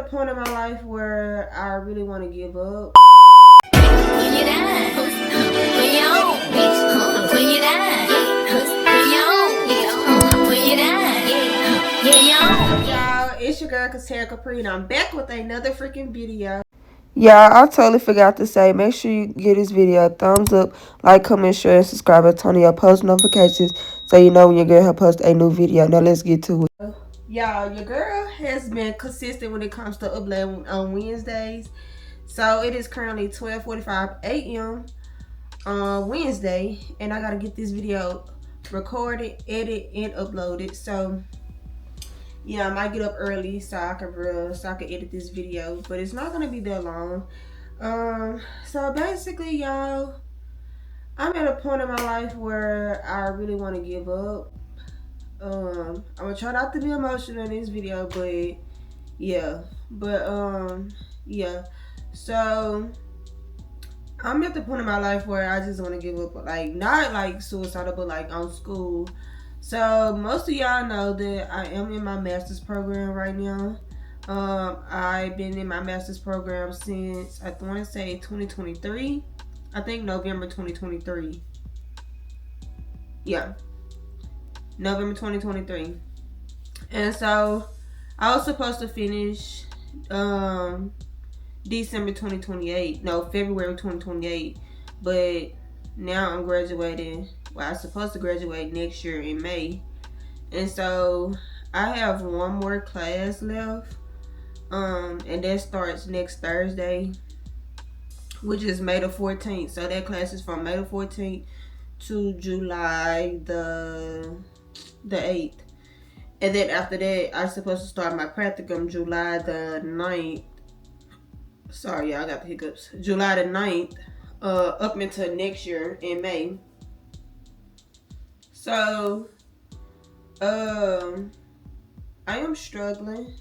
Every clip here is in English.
a point in my life where I really want to give up. Y'all, it's your girl Katera Capri, and I'm back with another freaking video. Yeah, I totally forgot to say, make sure you give this video a thumbs up, like, comment, share, and subscribe, and turn on your post notifications so you know when your girl post a new video. Now let's get to it. Y'all, your girl has been consistent when it comes to uploading on Wednesdays. So it is currently 12:45 a.m. on Wednesday, and I gotta get this video recorded, edit, and uploaded. So yeah, I might get up early so I can edit this video, but it's not gonna be that long. So basically, y'all, I'm at a point in my life where I really want to give up. I'm gonna try not to be emotional in this video, but yeah, yeah. So I'm at the point in my life where I just want to give up, like not like suicidal, but like on school. So most of y'all know that I am in my master's program right now. I've been in my master's program since I want to say 2023. I think November 2023. Yeah, November 2023. And so I was supposed to finish December 2028. No, February 2028. But now I'm graduating. Well, I'm supposed to graduate next year in May. And so I have one more class left. And that starts next Thursday, which is May the 14th. So that class is from May the 14th to July the 8th. And then after that, I'm supposed to start my practicum July the 9th. Sorry, y'all, I got the hiccups. July the 9th, up until next year in May. So, I am struggling.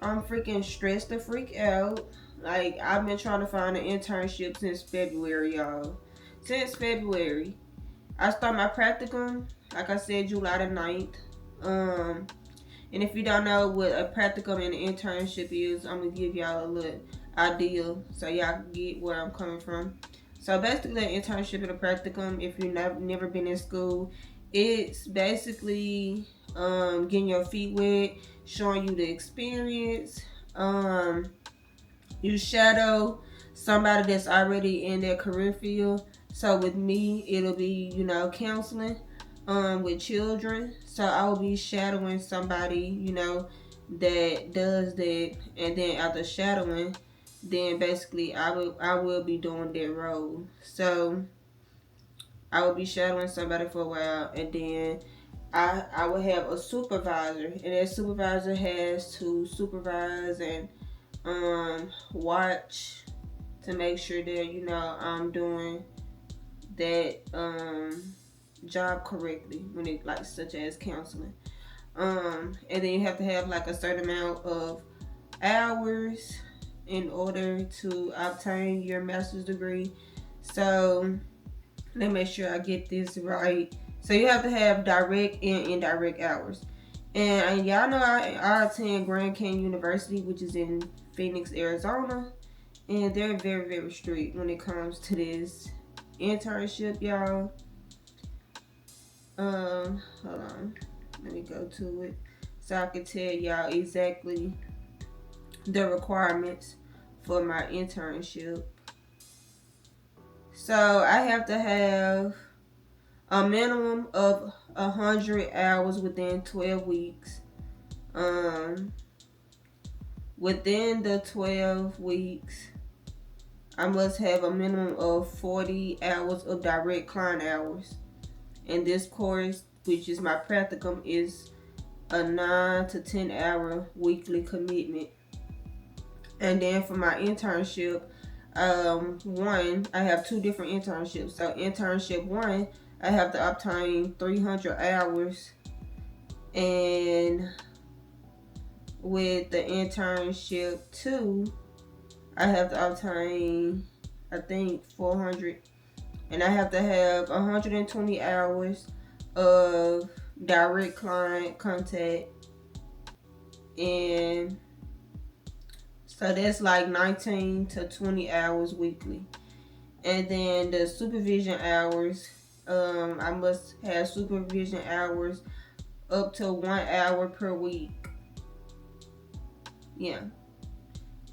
I'm freaking stressed the freak out. Like, I've been trying to find an internship since February, y'all. Since February. I start my practicum, like I said, July the 9th. And if you don't know what a practicum and an internship is, I'm going to give y'all a little idea so y'all can get where I'm coming from. So basically, an internship and a practicum, if you've never been in school, it's basically getting your feet wet, showing you the experience. You shadow somebody that's already in their career field. So with me, it'll be, counseling with children. So I will be shadowing somebody, that does that. And then after shadowing, then basically I will be doing their role. So I will be shadowing somebody for a while, and then I will have a supervisor, and that supervisor has to supervise and watch to make sure that I'm doing that job correctly when it, like, such as counseling. And then you have to have like a certain amount of hours in order to obtain your master's degree. So let me make sure I get this right. So you have to have direct and indirect hours. And y'all know I attend Grand Canyon University, which is in Phoenix, Arizona. And they're very, very strict when it comes to this internship, y'all. Hold on. Let me go to it so I can tell y'all exactly the requirements for my internship. So I have to have a minimum of 100 hours within 12 weeks. Within the 12 weeks, I must have a minimum of 40 hours of direct client hours. And this course, which is my practicum, is a 9 to 10 hour weekly commitment. And then for my internship, I have two different internships. So internship 1, I have to obtain 300 hours, and with the internship 2, I have to obtain, I think, 400, and I have to have 120 hours of direct client contact and So that's like 19 to 20 hours weekly. And then the supervision hours, I must have supervision hours up to 1 hour per week. Yeah.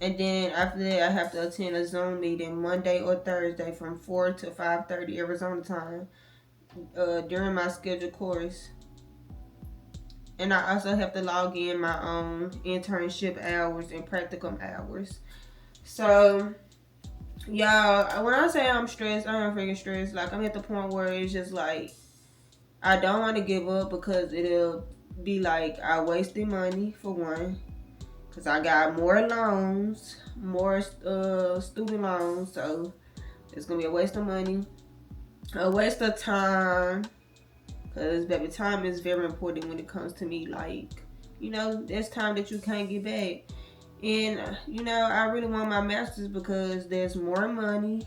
And then after that, I have to attend a Zoom meeting Monday or Thursday from 4 to 5:30 Arizona time during my scheduled course. And I also have to log in my own internship hours and practicum hours. So, y'all, when I say I'm stressed, I'm freaking stressed. Like, I'm at the point where it's just like, I don't want to give up because it'll be like I wasted money, for one. Because I got more loans, more student loans. So, it's going to be a waste of money, a waste of time. Because, baby, time is very important when it comes to me. Like, you know, there's time that you can't get back. And, you know, I really want my master's because there's more money,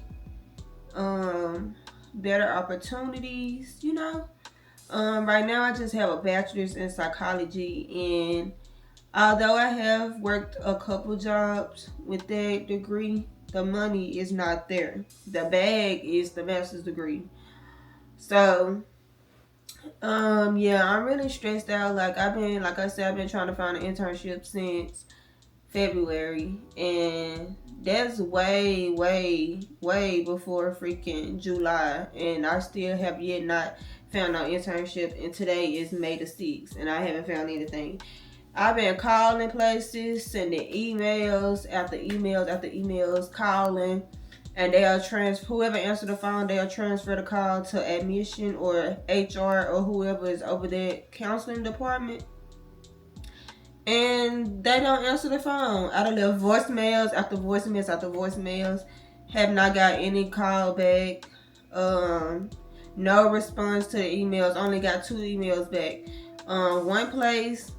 better opportunities, you know. Right now, I just have a bachelor's in psychology. And although I have worked a couple jobs with that degree, the money is not there. The bag is the master's degree. So, yeah, I'm really stressed out. Like I said, I've been trying to find an internship since February, and that's way before freaking July, and I still have yet not found no internship, and today is May the 6th, and I haven't found anything. I've been calling places, sending emails after emails after emails, calling, and they'll whoever answered the phone, they'll transfer the call to admission or HR or whoever is over that counseling department. And they don't answer the phone. I don't know, voicemails after voicemails after voicemails. Have not got any call back. No response to the emails. Only got 2 emails back. One place,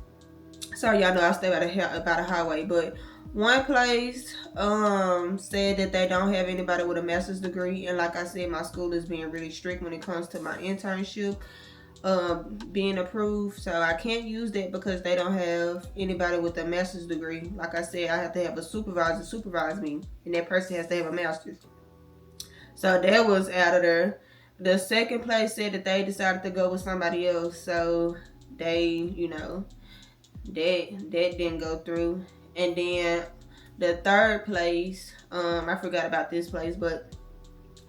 sorry y'all know I stay by the highway, but one place said that they don't have anybody with a master's degree, and like I said, my school is being really strict when it comes to my internship being approved, so I can't use that because they don't have anybody with a master's degree. Like I said, I have to have a supervisor supervise me, and that person has to have a master's. So that was out of there. The second place said that they decided to go with somebody else, so they, you know, that didn't go through. And then the third place, I forgot about this place, but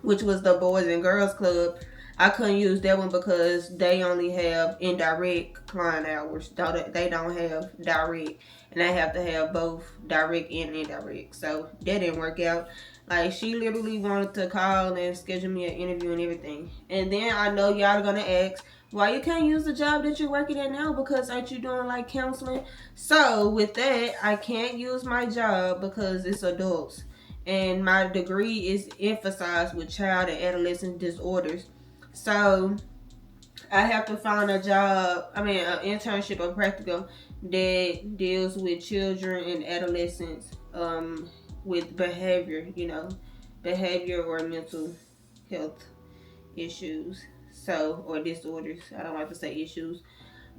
which was the Boys and Girls Club. I couldn't use that one because they only have indirect client hours. They don't have direct, and I have to have both direct and indirect. So that didn't work out. Like, she literally wanted to call and schedule me an interview and everything. And then I know y'all are gonna ask, why you can't use the job that you're working at now, because aren't you doing like counseling? So with that, I can't use my job because it's adults, and my degree is emphasized with child and adolescent disorders. So I have to find an internship or practicum that deals with children and adolescents with behavior, behavior or mental health issues. So, or disorders. I don't like to say issues,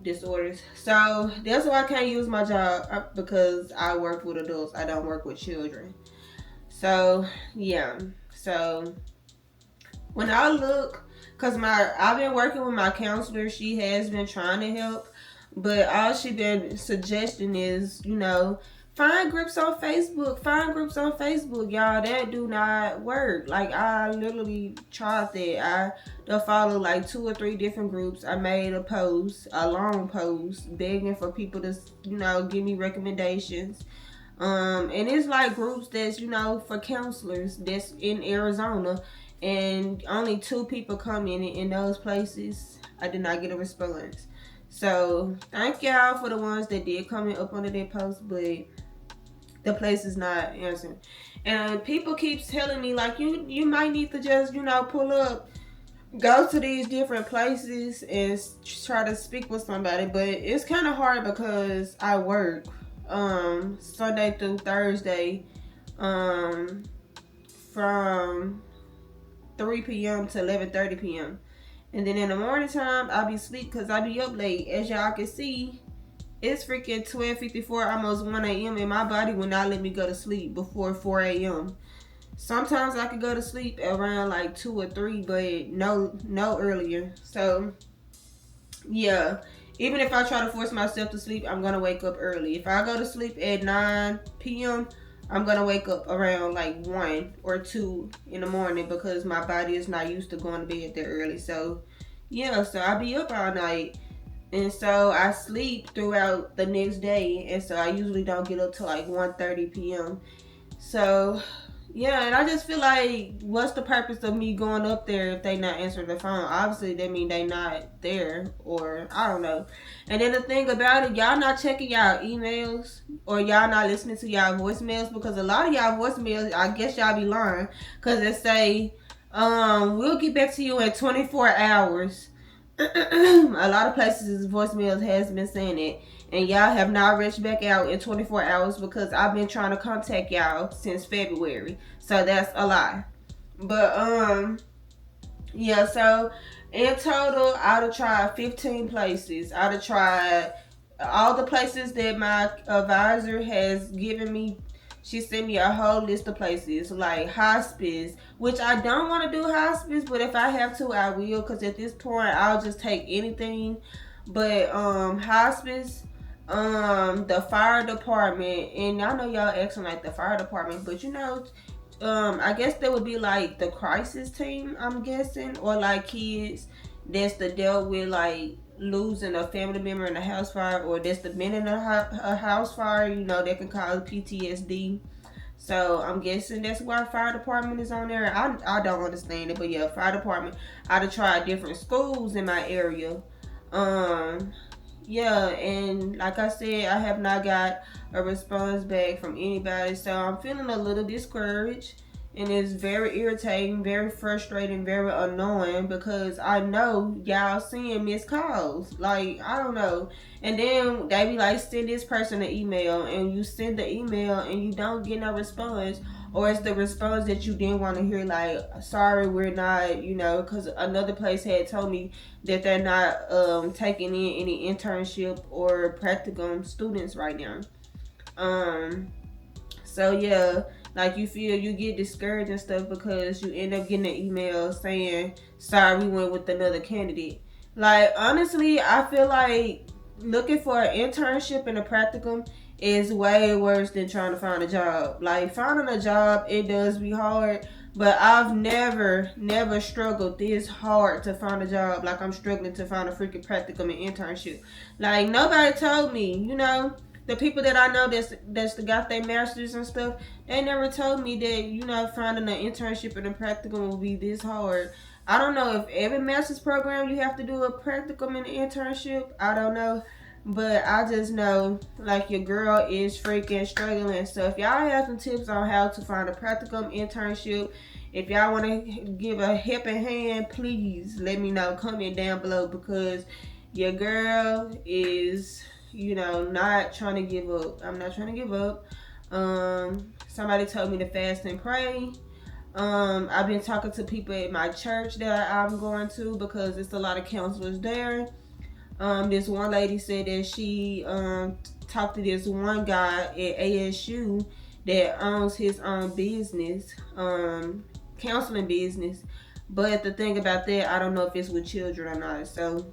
disorders. So that's why I can't use my job, because I work with adults. I don't work with children. So yeah. So when I look, because I've been working with my counselor. She has been trying to help, but all she been suggesting is, find groups on Facebook. Find groups on Facebook, y'all. That do not work. Like, I literally tried that. I follow like 2 or 3 different groups. I made a long post, begging for people to, give me recommendations. And it's like groups that's, for counselors that's in Arizona. And only 2 people come in those places. I did not get a response. So thank y'all for the ones that did comment up under their post, but the place is not answering. And people keep telling me, like, you might need to just, pull up, go to these different places and try to speak with somebody. But it's kind of hard because I work Sunday through Thursday from 3 p.m. to 11:30 p.m. And then in the morning time, I'll be asleep because I'll be up late. As y'all can see, It's freaking 12:54, almost 1 a.m. and my body will not let me go to sleep before 4 a.m. Sometimes I could go to sleep around like 2 or 3, but no earlier. So yeah, even if I try to force myself to sleep, I'm gonna wake up early. If I go to sleep at 9 p.m., I'm gonna wake up around like 1 or 2 in the morning because my body is not used to going to bed that early. So yeah, so I be up all night. And so I sleep throughout the next day, and so I usually don't get up till like 1:30 p.m. So yeah, and I just feel like, what's the purpose of me going up there if they not answering the phone? Obviously, that mean they not there, or I don't know. And then the thing about it, y'all not checking y'all emails, or y'all not listening to y'all voicemails, because a lot of y'all voicemails, I guess y'all be lying, because it say, we'll get back to you in 24 hours. A lot of places voicemails has been saying it, and y'all have not reached back out in 24 hours because I've been trying to contact y'all since February. So that's a lie. But yeah, so in total I'd have tried 15 places. I'd have tried all the places that my advisor has given me. She sent me a whole list of places like hospice, which I don't want to do hospice, but if I have to, I will, because at this point I'll just take anything. But hospice, the fire department, and I know y'all asking like the fire department, but I guess that would be like the crisis team, I'm guessing, or like kids that's the dealt with like losing a family member in a house fire, or that's the been in a house fire, that can cause PTSD. So I'm guessing that's why fire department is on there. I don't understand it, but yeah, fire department. I'd have tried different schools in my area. Um, yeah, and like I said, I have not got a response back from anybody, so I'm feeling a little discouraged, and it's very irritating, very frustrating, very annoying, because I know y'all seeing missed calls. Like, I don't know. And then they be like, send this person an email, and you send the email and you don't get no response, or it's the response that you didn't want to hear, like, sorry, we're not, because another place had told me that they're not taking in any internship or practicum students right now. So yeah, like, you get discouraged and stuff because you end up getting an email saying, sorry, we went with another candidate. Like, honestly, I feel like looking for an internship and a practicum is way worse than trying to find a job. Like, finding a job, it does be hard, but I've never struggled this hard to find a job like I'm struggling to find a freaking practicum and internship. Like, nobody told me, the people that I know that's got their masters and stuff, they never told me that, finding an internship and a practicum will be this hard. I don't know if every master's program you have to do a practicum and an internship. I don't know. But I just know, like, your girl is freaking struggling. So if y'all have some tips on how to find a practicum internship, if y'all want to give a helping hand, please let me know. Comment down below, because your girl is, not trying to give up. I'm not trying to give up. Somebody told me to fast and pray. I've been talking to people at my church that I'm going to, because it's a lot of counselors there. This one lady said that she talked to this one guy at ASU that owns his own business, counseling business. But the thing about that, I don't know if it's with children or not. So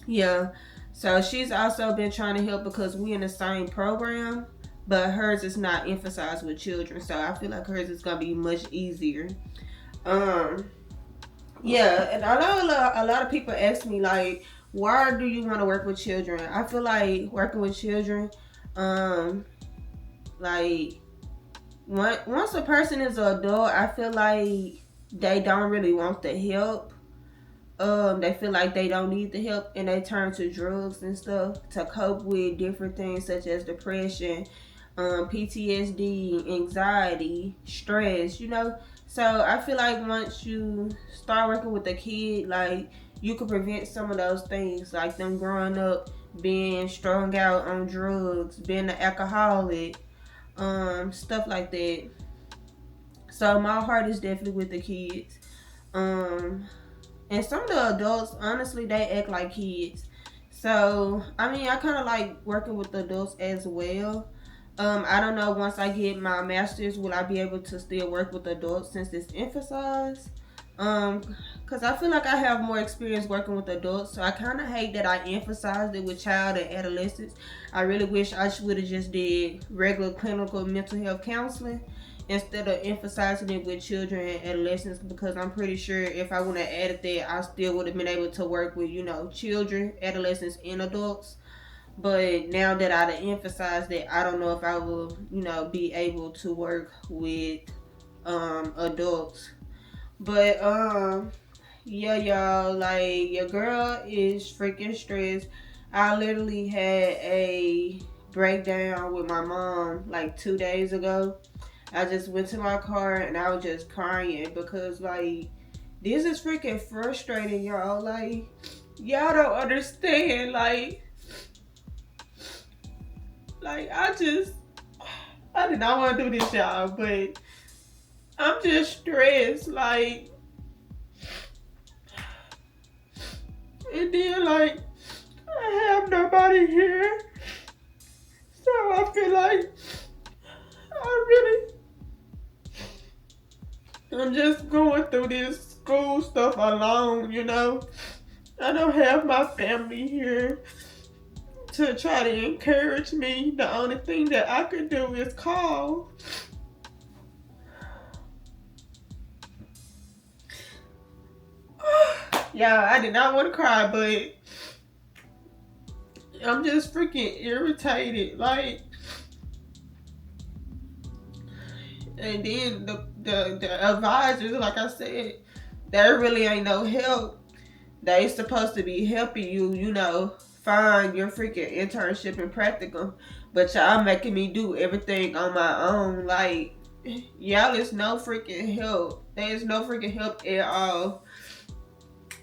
yeah, so she's also been trying to help because we in the same program, but hers is not emphasized with children. So I feel like hers is gonna be much easier. Yeah, and I know a lot of people ask me, like, why do you want to work with children? I feel like working with children, like, once a person is an adult, I feel like they don't really want the help. They feel like they don't need the help, and they turn to drugs and stuff to cope with different things such as depression, PTSD, anxiety, stress, So I feel like once you start working with a kid, like, you can prevent some of those things, like them growing up being strung out on drugs, being an alcoholic, stuff like that. So my heart is definitely with the kids. And some of the adults, honestly, they act like kids. So I mean, I kind of like working with adults as well. I don't know, once I get my master's, will I be able to still work with adults since it's emphasized? Um, because I feel like I have more experience working with adults, so I kind of hate that I emphasized it with child and adolescents. I really wish I would have just did regular clinical mental health counseling instead of emphasizing it with children and adolescents, because I'm pretty sure if I would have added that, I still would have been able to work with, children, adolescents, and adults. But now that I emphasized that, I don't know if I will, be able to work with adults. But yeah, y'all, like, your girl is freaking stressed. I literally had a breakdown with my mom like 2 days ago. I just went to my car and I was just crying because, like, this is freaking frustrating, y'all. Like, y'all don't understand. I did not want to do this, y'all, but I'm just stressed. Like, and then, like, I have nobody here. So I feel like I'm just going through this school stuff alone, I don't have my family here to try to encourage me. The only thing that I could do is call. Yeah, I did not want to cry, but I'm just freaking irritated. Like, and then the advisors, like I said, there really ain't no help. They supposed to be helping you, find your freaking internship and practicum, but y'all making me do everything on my own. Like, y'all is no freaking help. There is no freaking help at all.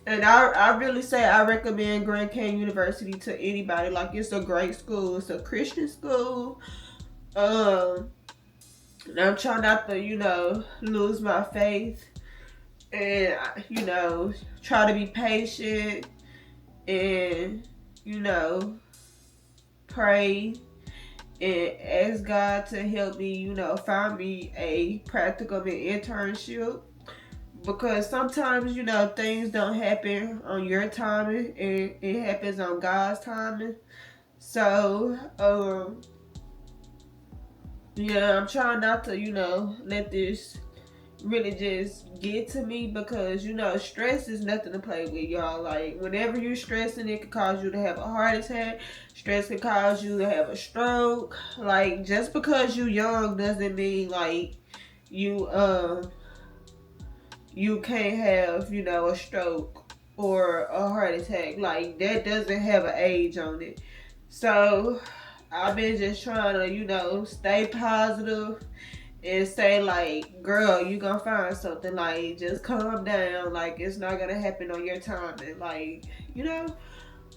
And I really say I recommend Grand Canyon University to anybody. Like, it's a great school. It's a Christian school. And I'm trying not to, lose my faith. And, try to be patient. And, pray. And ask God to help me, find me a practicum and internship. Because sometimes, things don't happen on your timing, and it happens on God's timing. So, yeah, I'm trying not to, let this really just get to me, because, stress is nothing to play with, y'all. Like, whenever you're stressing, it can cause you to have a heart attack. Stress can cause you to have a stroke. Like, just because you're young doesn't mean, like, you can't have, a stroke or a heart attack. Like, that doesn't have an age on it. So, I've been just trying to, stay positive and say, like, girl, you gonna find something. Like, just calm down. Like, it's not gonna happen on your time. And, like,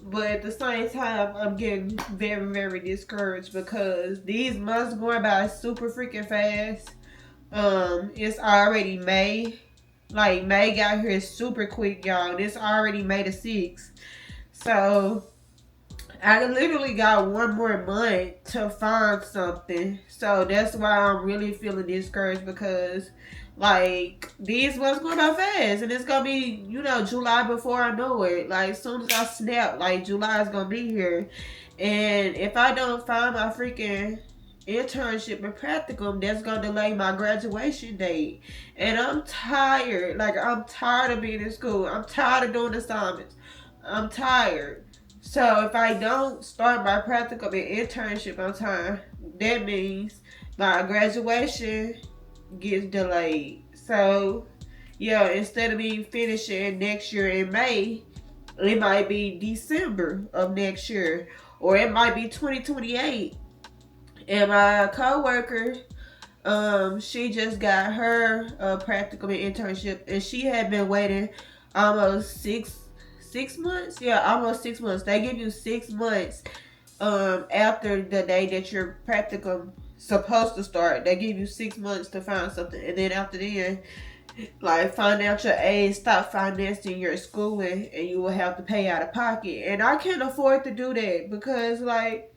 But at the same time, I'm getting very, very discouraged because these months going by super freaking fast. It's already May. Like, May got here super quick, y'all. It's already May the 6th. So, I literally got one more month to find something. So, that's why I'm really feeling discouraged, because, like, these months going by fast. And it's going to be, July before I know it. Like, as soon as I snap, like, July is going to be here. And if I don't find my freaking internship and practicum, that's gonna delay my graduation date. And I'm tired. Like, I'm tired of being in school. I'm tired of doing assignments. I'm tired. So if I don't start my practicum and internship on time, that means my graduation gets delayed. So yeah, instead of me finishing next year in May, it might be December of next year, or it might be 2028. And my coworker, she just got her practical internship, and she had been waiting almost six months. Yeah, almost 6 months. They give you 6 months after the day that your practicum supposed to start. They give you 6 months to find something, and then after then, like financial aid stop financing your schooling and you will have to pay out of pocket. And I can't afford to do that because like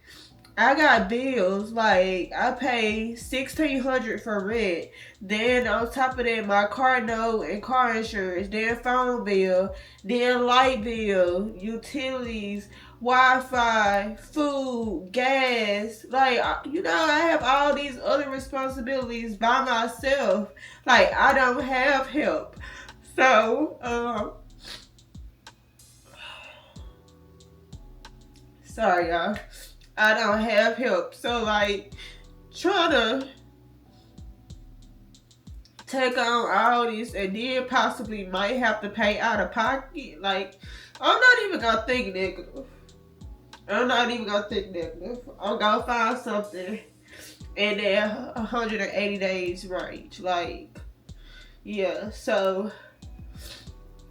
I got bills. Like I pay $1,600 for rent. Then on top of that, my car note and car insurance. Then phone bill. Then light bill, utilities, Wi-Fi, food, gas. Like I have all these other responsibilities by myself. Like I don't have help. So sorry y'all. I don't have help. So like trying to take on all this and then possibly might have to pay out of pocket. Like I'm not even gonna think negative. I'm not even gonna think negative. I'm gonna find something in that 180 days range. Like yeah. So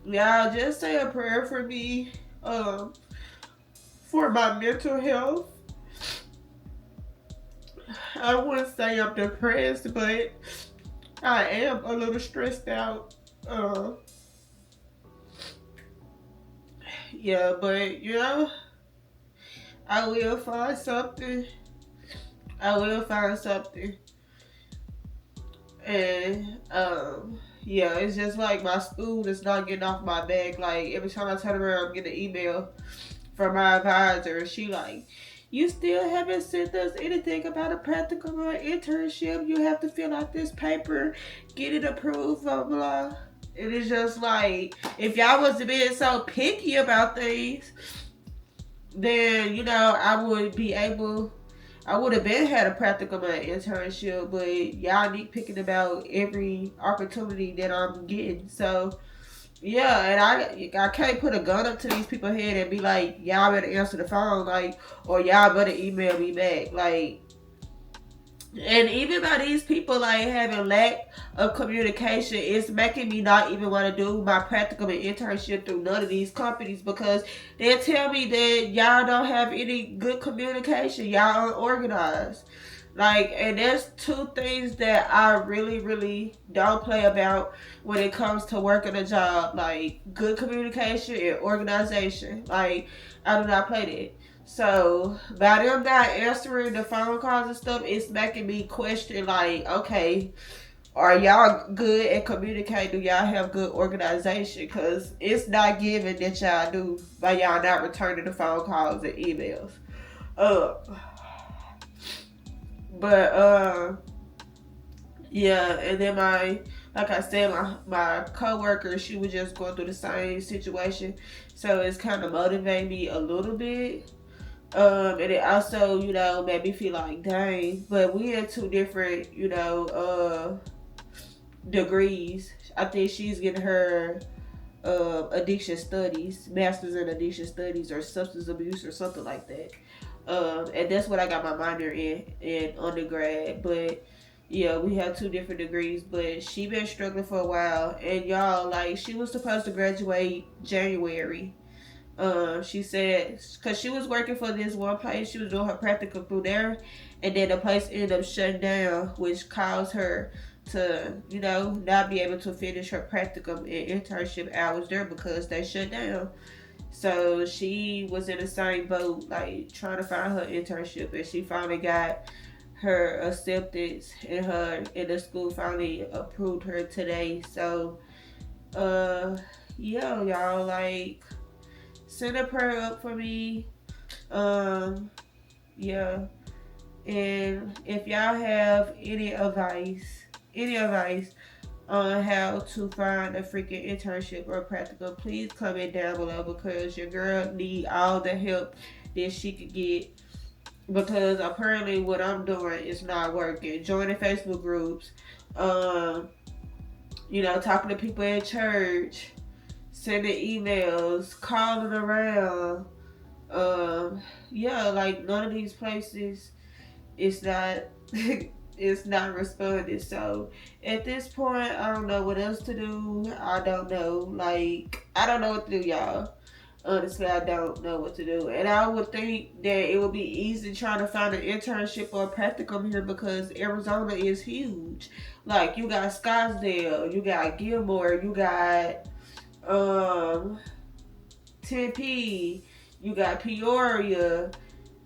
y'all just say a prayer for me. For my mental health. I wouldn't say I'm depressed, but I am a little stressed out. Yeah, but I will find something. I will find something. And yeah, it's just like my school is not getting off my back. Like every time I turn around, I'm getting an email from my advisor. She like, you still haven't sent us anything about a practical or internship. You have to fill out this paper, get it approved, blah blah. It is just like if y'all was being so picky about things, then I would have been had a practical internship, but y'all need picking about every opportunity that I'm getting. So yeah, and I can't put a gun up to these people's head and be like, y'all better answer the phone, like, or y'all better email me back, like. And even by these people like having lack of communication, it's making me not even want to do my practical and internship through none of these companies because they tell me that y'all don't have any good communication, y'all unorganized. Like, and there's two things that I really, really don't play about when it comes to working a job, like good communication and organization. Like, I do not play that. So by them not answering the phone calls and stuff, it's making me question like, okay, are y'all good at communicating? Do y'all have good organization? Cause it's not given that y'all do by y'all not returning the phone calls and emails. Uh, but yeah, and then like I said, my coworker, she was just going through the same situation, so it's kind of motivating me a little bit. And it also, made me feel like, dang, but we in two different, degrees. I think she's getting her addiction studies, master's in addiction studies or substance abuse or something like that. And that's what I got my minor in undergrad. But yeah, we have two different degrees. But she been struggling for a while, and y'all, like, she was supposed to graduate January. She said because she was working for this one place, she was doing her practical through there, and then the place ended up shutting down, which caused her to, not be able to finish her practicum and internship hours there because they shut down. So she was in the same boat, like trying to find her internship, and she finally got her acceptance, and the school finally approved her today. So, yeah, y'all, like, send a prayer up for me. Yeah. And if y'all have any advice on how to find a freaking internship or practical, please comment down below because your girl need all the help that she could get. Because apparently what I'm doing is not working. Joining Facebook groups, talking to people at church, sending emails, calling around. Yeah, like none of these places it's not it's not responding. So at this point I don't know what else to do. I don't know. Like I don't know what to do, y'all. Honestly, I don't know what to do. And I would think that it would be easy trying to find an internship or a practicum here because Arizona is huge. Like, you got Scottsdale, you got Gilmore, you got um Tempe, you got Peoria,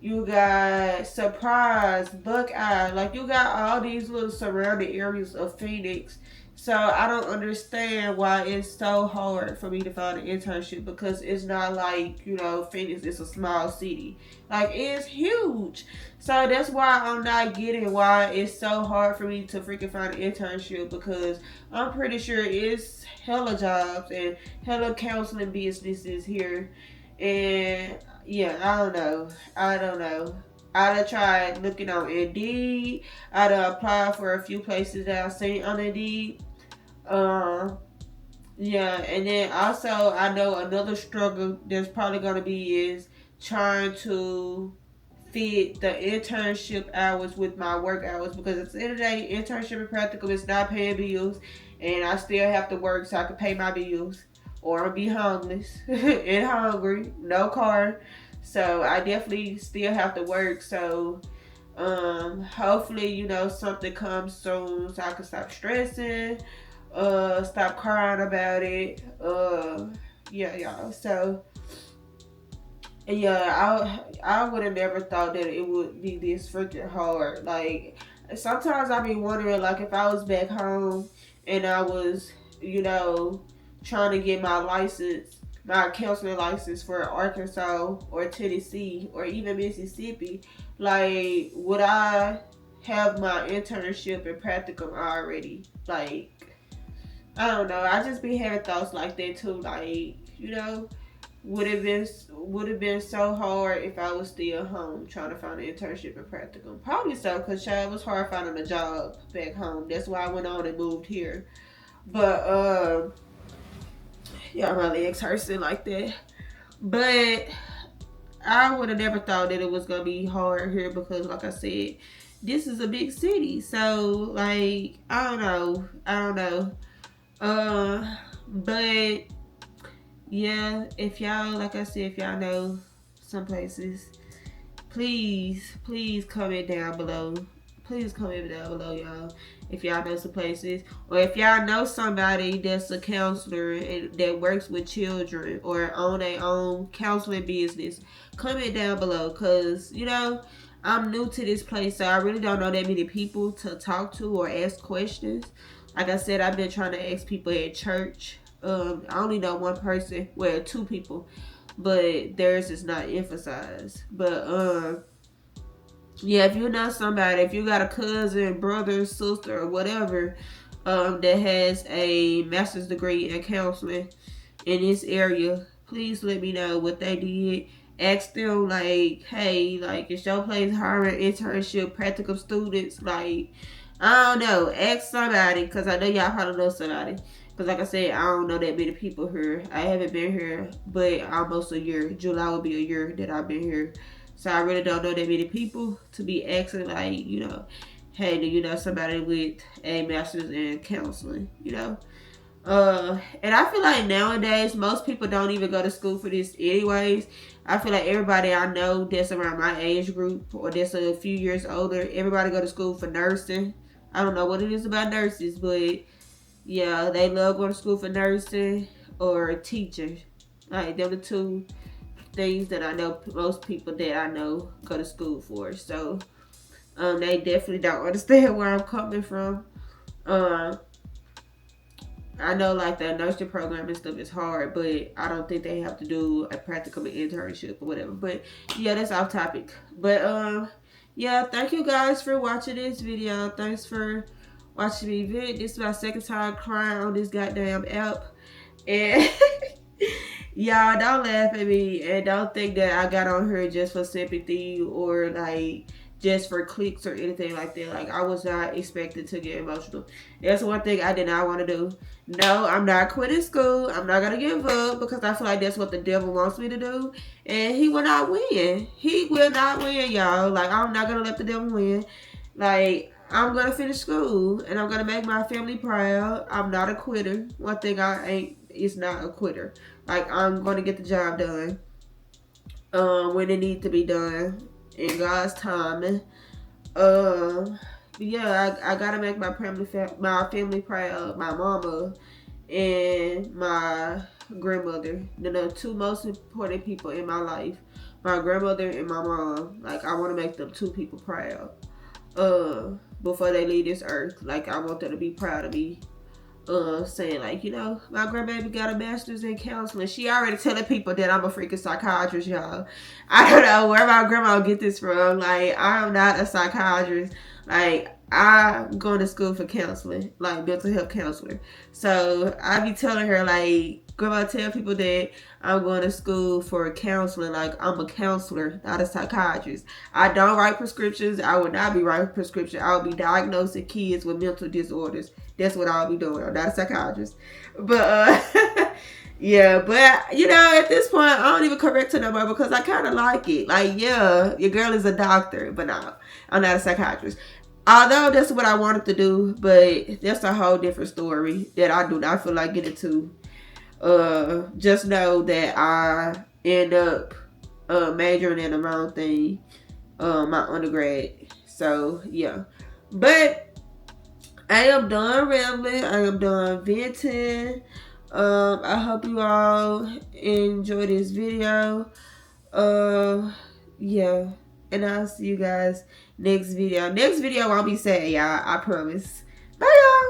you got Surprise, Buckeye. Like, you got all these little surrounding areas of Phoenix. So I don't understand why it's so hard for me to find an internship because it's not like, Phoenix is a small city. Like, it's huge. So that's why I'm not getting why it's so hard for me to freaking find an internship because I'm pretty sure it's hella jobs and hella counseling businesses here. And yeah, I don't know. I'd have tried looking on Indeed. I'd have applied for a few places that I've seen on Indeed. Um, yeah, and then also I know another struggle there's probably gonna be is trying to fit the internship hours with my work hours because at the end of the day, internship and practical is not paying bills, and I still have to work so I can pay my bills, or I'll be homeless and hungry, no car. So I definitely still have to work. So hopefully something comes soon so I can stop stressing, stop crying about it. Yeah, y'all. So yeah, I would have never thought that it would be this freaking hard. Like, sometimes I be wondering, like, if I was back home and I was, trying to get my license, my counseling license for Arkansas or Tennessee or even Mississippi, like, would I have my internship and practicum already? Like, I don't know. I just be having thoughts like that too. Like, would have been so hard if I was still home trying to find an internship and practicum. Probably so, because it was hard finding a job back home. That's why I went on and moved here. But yeah, my legs hurting like that. But I would have never thought that it was gonna be hard here because, like I said, this is a big city. So, like, I don't know. But yeah, if y'all, like I said, if y'all know some places, please comment down below. Please comment down below, y'all. If y'all know some places, or if y'all know somebody that's a counselor and that works with children or own their own counseling business, comment down below. Cause I'm new to this place, so I really don't know that many people to talk to or ask questions. Like I said, I've been trying to ask people at church. I only know one person, well, two people, but theirs is not emphasized. But yeah, if you know somebody, if you got a cousin, brother, sister, or whatever, that has a master's degree in counseling in this area, please let me know what they did. Ask them, like, hey, like, is your place hiring internship practical students? Like, I don't know. Ask somebody, because I know y'all probably know somebody. Because, like I said, I don't know that many people here. I haven't been here but almost a year. July will be a year that I've been here. So I really don't know that many people to be asking, like, hey, do you know somebody with a master's in counseling, and I feel like nowadays most people don't even go to school for this anyways. I feel like everybody I know that's around my age group or that's a few years older, everybody go to school for nursing. I don't know what it is about nurses, but yeah, they love going to school for nursing or teaching. Like, they're the two things that I know most people that I know go to school for. So they definitely don't understand where I'm coming from. I know, like, the nursing program and stuff is hard, but I don't think they have to do a practical internship or whatever. But yeah, that's off topic. But yeah, thank you guys for watching this video. Thanks for watching me vent. This is my second time crying on this goddamn app. And y'all, don't laugh at me and don't think that I got on here just for sympathy or, like, just for clicks or anything like that. Like, I was not expected to get emotional. That's one thing I did not want to do. No, I'm not quitting school. I'm not going to give up because I feel like that's what the devil wants me to do. And he will not win. He will not win, y'all. Like, I'm not going to let the devil win. Like, I'm going to finish school and I'm going to make my family proud. I'm not a quitter. One thing I ain't is not a quitter. Like, I'm going to get the job done when it needs to be done in God's timing. Yeah, I gotta make my family proud. My mama and my grandmother. They're the two most important people in my life. My grandmother and my mom. Like, I want to make them two people proud. Before they leave this earth. Like, I want them to be proud of me. Saying like, you know, my grandbaby got a master's in counseling. She already telling people that I'm a freaking psychiatrist, y'all. I don't know where my grandma get this from. Like, I'm not a psychiatrist. Like, I'm going to school for counseling, like mental health counselor. So I be telling her, like, grandma, tell people that I'm going to school for counseling. Like, I'm a counselor, not a psychiatrist. I don't write prescriptions. I would not be writing prescriptions. I would be diagnosing kids with mental disorders. That's what I'll be doing. I'm not a psychiatrist. But, yeah, but, you know, at this point, I don't even correct her no more because I kind of like it. Like, yeah, your girl is a doctor, but no, I'm not a psychiatrist. Although that's what I wanted to do, but that's a whole different story that I do not feel like getting to. Just know that I end up majoring in the wrong thing, my undergrad. So, yeah. But I am done rambling. I am done venting. I hope you all enjoy this video. Yeah. And I'll see you guys next video. Next video won't be sad, y'all. I promise. Bye, y'all.